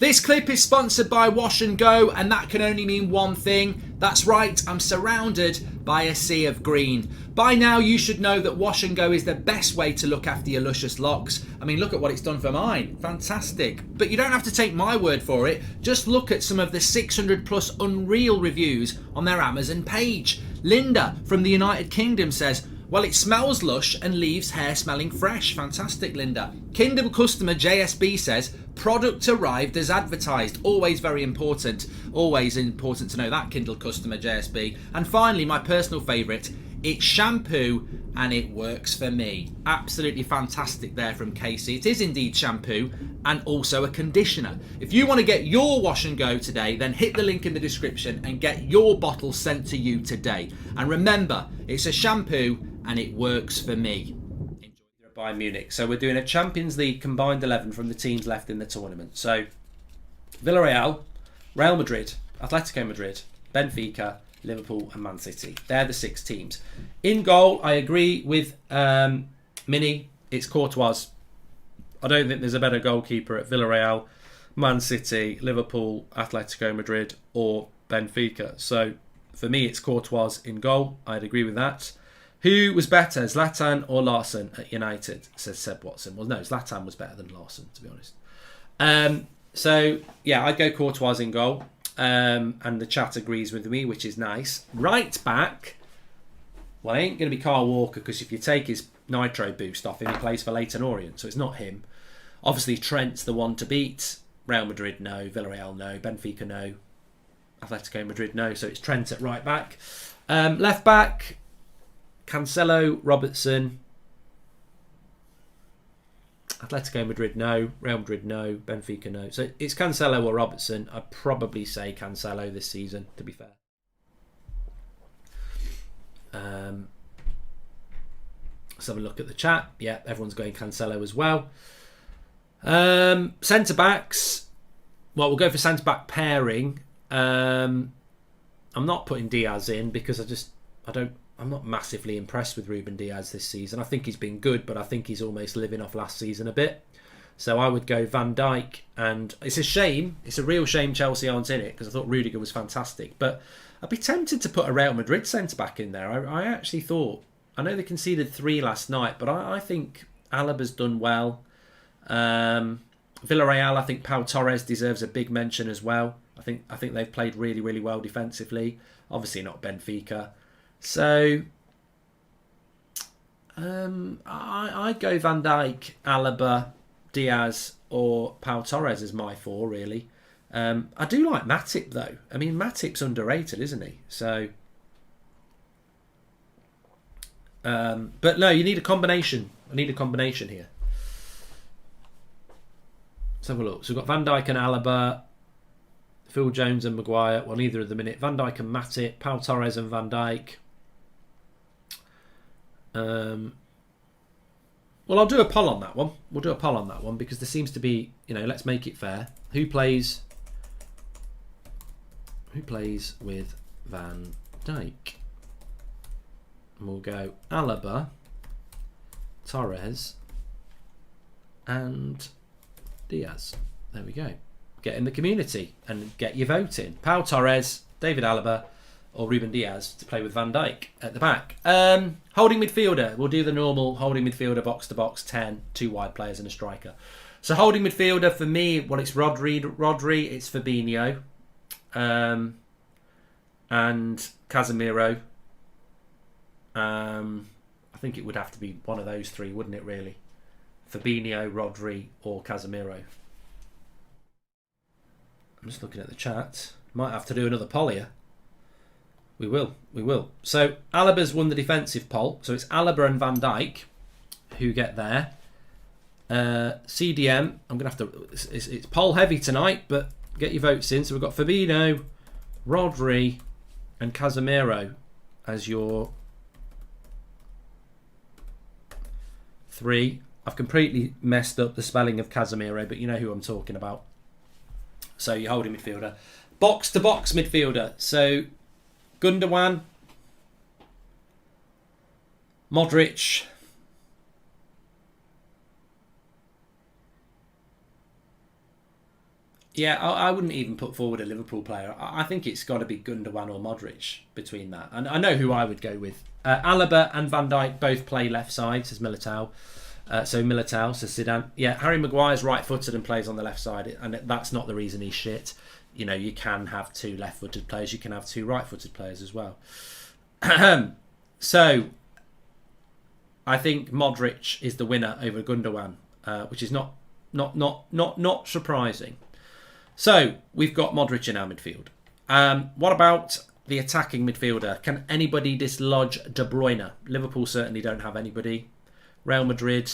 This clip is sponsored by Wash and Go, and that can only mean one thing. That's right, I'm surrounded by a sea of green. By now you should know that Wash and Go is the best way to look after your luscious locks. I mean, look at what it's done for mine. Fantastic. But you don't have to take my word for it. Just look at some of the 600 plus unreal reviews on their Amazon page. Linda from the United Kingdom says, well, it smells lush and leaves hair smelling fresh. Fantastic, Linda. Kindle customer JSB says, product arrived as advertised. Always very important. Always important to know that, Kindle customer JSB. And finally, my personal favourite, it's shampoo and it works for me. Absolutely fantastic there from Casey. It is indeed shampoo and also a conditioner. If you want to get your Wash and Go today, then hit the link in the description and get your bottle sent to you today. And remember, it's a shampoo and it works for me. Enjoy Bayern Munich. So we're doing a Champions League combined 11 from the teams left in the tournament. So Villarreal, Real Madrid, Atletico Madrid, Benfica, Liverpool and Man City. They're the 6 teams. In goal, I agree with Mini. It's Courtois. I don't think there's a better goalkeeper at Villarreal, Man City, Liverpool, Atletico Madrid or Benfica. So for me, it's Courtois in goal. I'd agree with that. Who was better, Zlatan or Larsson at United, says Seb Watson. Well, no, Zlatan was better than Larsson, to be honest. So, yeah, I'd go Courtois in goal. And the chat agrees with me, which is nice. Right back, well, it ain't going to be Kyle Walker, because if you take his nitro boost off him, he plays for Leyton Orient, so it's not him. Obviously, Trent's the one to beat. Real Madrid, no. Villarreal, no. Benfica, no. Atletico Madrid, no. So it's Trent at right back. Left back, Cancelo, Robertson. Atletico Madrid, no. Real Madrid, no. Benfica, no. So it's Cancelo or Robertson. I'd probably say Cancelo this season, to be fair. Let's have a look at the chat. Yeah, everyone's going Cancelo as well. Centre backs. Well, we'll go for centre back pairing. I'm not putting Diaz in because I'm not massively impressed with Ruben Diaz this season. I think he's been good, but I think he's almost living off last season a bit. So I would go Van Dijk, and it's a shame. It's a real shame Chelsea aren't in it, because I thought Rudiger was fantastic. But I'd be tempted to put a Real Madrid centre-back in there. I actually thought, I know they conceded 3 last night, but I think Alaba's done well. Villarreal, I think Pau Torres deserves a big mention as well. I think they've played really, really well defensively. Obviously not Benfica. So I'd go Van Dijk, Alaba, Diaz or Pau Torres as my 4, really. I do like Matip, though. I mean, Matip's underrated, isn't he? So, but no, you need a combination. I need a combination here. Let's have a look. So we've got Van Dijk and Alaba, Phil Jones and Maguire. Well, neither of them in it. Van Dijk and Matip, Pau Torres and Van Dijk. Well, I'll do a poll on that one. We'll do a poll on that one because there seems to be, let's make it fair. Who plays with Van Dijk? And we'll go Alaba, Torres, and Diaz. There we go. Get in the community and get your vote in. Pau Torres, David Alaba, or Ruben Diaz to play with Van Dijk at the back. Holding midfielder. We'll do the normal holding midfielder, box to box, 10, 2 wide players and a striker. So holding midfielder for me, well, it's Rodri, it's Fabinho, and Casemiro. I think it would have to be one of those 3, wouldn't it, really? Fabinho, Rodri, or Casemiro. I'm just looking at the chat. Might have to do another poll here. We will. So Alaba's won the defensive poll. So it's Alaba and Van Dijk who get there. CDM, I'm going to have to... It's poll heavy tonight, but get your votes in. So we've got Fabinho, Rodri and Casemiro as your 3. I've completely messed up the spelling of Casemiro, but you know who I'm talking about. So you're holding midfielder. Box to box midfielder. So Gundogan, Modric, Yeah, I wouldn't even put forward a Liverpool player. I think it's got to be Gundogan or Modric between that. And I know who I would go with. Alaba and Van Dijk both play left side, says Militao. So Militao, says Zidane. Yeah, Harry Maguire's right-footed and plays on the left side. And that's not the reason he's shit. You know, you can have two left-footed players. You can have two right-footed players as well. So, I think Modric is the winner over Gundogan, which is not surprising. So, we've got Modric in our midfield. What about the attacking midfielder? Can anybody dislodge De Bruyne? Liverpool certainly don't have anybody. Real Madrid,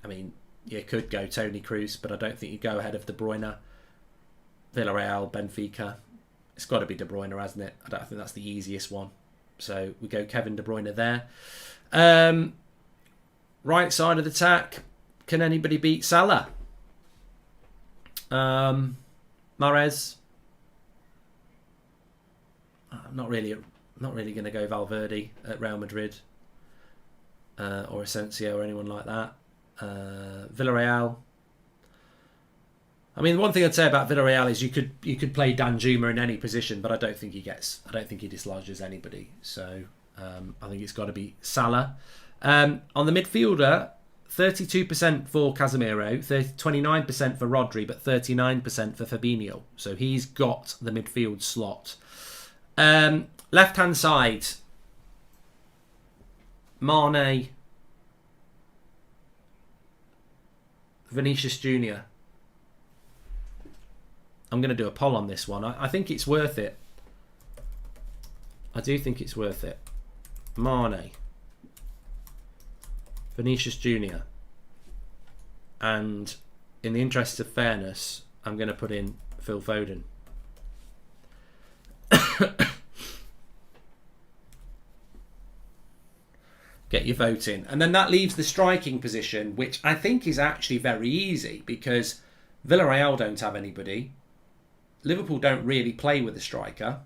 I mean, you could go Toni Kroos, but I don't think you go ahead of De Bruyne. Villarreal, Benfica. It's got to be De Bruyne, hasn't it? I think that's the easiest one. So, we go Kevin De Bruyne there. Right side of the attack. Can anybody beat Salah? Mahrez. I'm not really going to go Valverde at Real Madrid or Asensio or anyone like that. Villarreal. I mean, one thing I'd say about Villarreal is you could play Danjuma in any position, but I don't think he dislodges anybody. So I think it's got to be Salah. On the midfielder, 32% for Casemiro, 29% for Rodri, but 39% for Fabinho. So he's got the midfield slot. Left-hand side, Mane, Vinicius Jr. I'm going to do a poll on this one. I think it's worth it. I do think it's worth it. Mane, Vinicius Jr. And in the interest of fairness, I'm going to put in Phil Foden. Get your vote in. And then that leaves the striking position, which I think is actually very easy because Villarreal don't have anybody. Liverpool don't really play with a striker.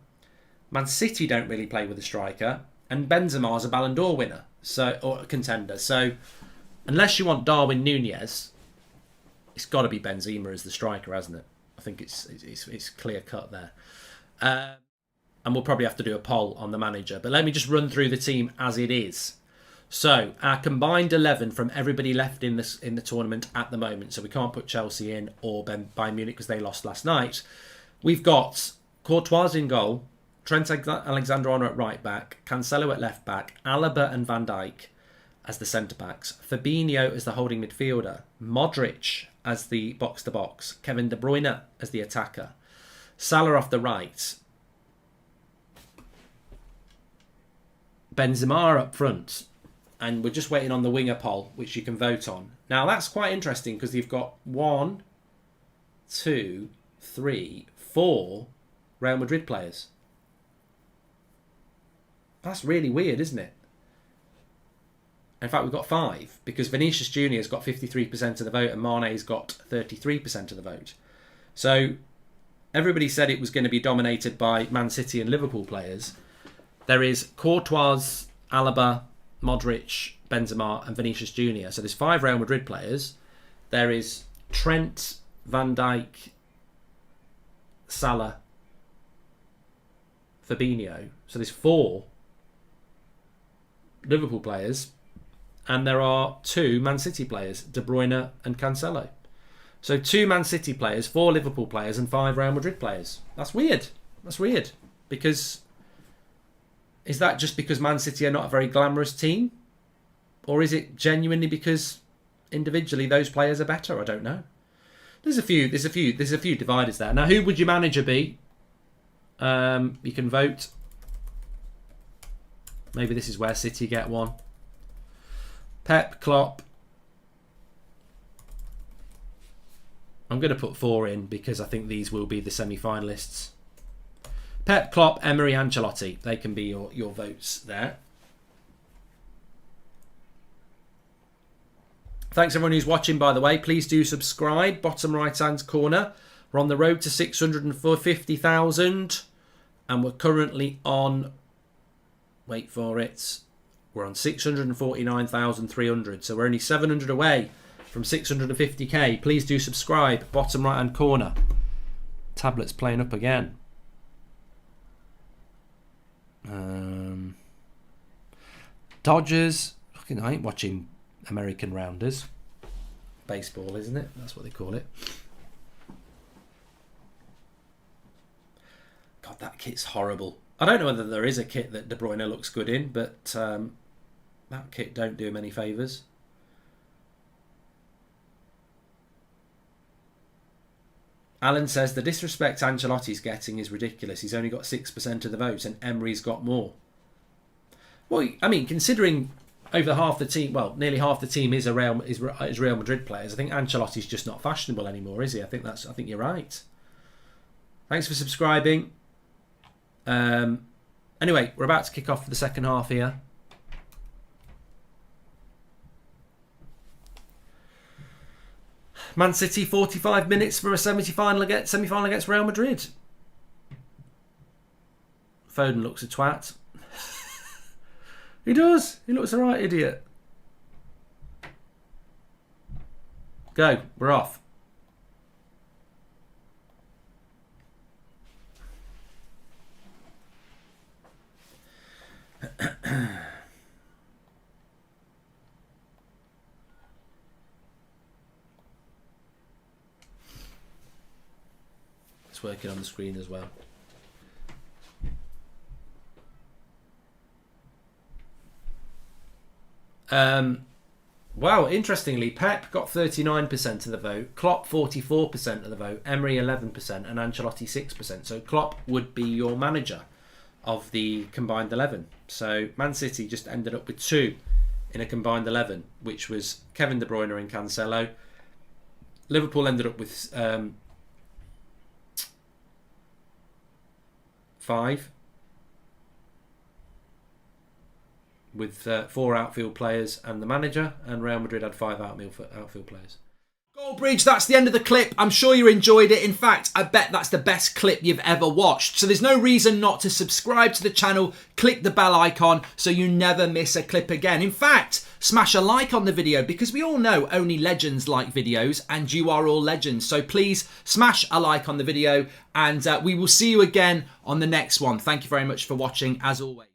Man City don't really play with a striker. And Benzema's a Ballon d'Or winner, or a contender. So unless you want Darwin Núñez, it's got to be Benzema as the striker, hasn't it? I think it's clear cut there. And we'll probably have to do a poll on the manager. But let me just run through the team as it is. So our combined 11 from everybody left in the tournament at the moment. So we can't put Chelsea in or Bayern Munich because they lost last night. We've got Courtois in goal, Trent Alexander-Arnold at right back, Cancelo at left back, Alaba and Van Dijk as the centre backs, Fabinho as the holding midfielder, Modric as the box to box, Kevin De Bruyne as the attacker, Salah off the right, Benzema up front, and we're just waiting on the winger poll, which you can vote on. Now that's quite interesting because you've got 1, 2, 3, 4 Real Madrid players. That's really weird, isn't it? In fact, we've got 5 because Vinicius Jr. has got 53% of the vote and Mane's got 33% of the vote. So everybody said it was going to be dominated by Man City and Liverpool players. There is Courtois, Alaba, Modric, Benzema and Vinicius Jr. So there's 5 Real Madrid players. There is Trent, Van Dijk, Salah, Fabinho. So there's 4 Liverpool players. And there are 2 Man City players, De Bruyne and Cancelo. So 2 Man City players, 4 Liverpool players and 5 Real Madrid players. That's weird. That's weird. Because is that just because Man City are not a very glamorous team? Or is it genuinely because individually those players are better? I don't know. There's a few dividers there. Now, who would your manager be? You can vote. Maybe this is where City get one. Pep, Klopp. I'm going to put 4 in because I think these will be the semi-finalists. Pep, Klopp, Emery, Ancelotti. They can be your votes there. Thanks everyone who's watching, by the way. Please do subscribe. Bottom right-hand corner. We're on the road to 650,000. And we're currently on... Wait for it. We're on 649,300. So we're only 700 away from 650k. Please do subscribe. Bottom right hand corner. Tablet's playing up again. Dodgers. Fucking, I ain't watching American Rounders. Baseball, isn't it? That's what they call it. God, that kit's horrible. I don't know whether there is a kit that De Bruyne looks good in, but that kit don't do him any favours. Alan says the disrespect Ancelotti's getting is ridiculous. He's only got 6% of the votes and Emery's got more. Well, I mean, considering over half the team, well, nearly half the team is Real Madrid players, I think Ancelotti's just not fashionable anymore, is he? I think you're right. Thanks for subscribing. Anyway, we're about to kick off for the second half here. Man City 45 minutes for a semi-final against Real Madrid. Foden looks a twat. He does. He looks a right idiot. Go. We're off. It's working on the screen as well. Wow, interestingly, Pep got 39% of the vote, Klopp 44% of the vote, Emery 11%, and Ancelotti 6%. So Klopp would be your manager of the combined 11. So Man City just ended up with 2 in a combined 11, which was Kevin De Bruyne and Cancelo. Liverpool ended up with 5. With 4 outfield players and the manager, and Real Madrid had 5 outfield players. Goldbridge, that's the end of the clip. I'm sure you enjoyed it. In fact, I bet that's the best clip you've ever watched. So there's no reason not to subscribe to the channel, click the bell icon so you never miss a clip again. In fact, smash a like on the video because we all know only legends like videos and you are all legends. So please smash a like on the video and we will see you again on the next one. Thank you very much for watching as always.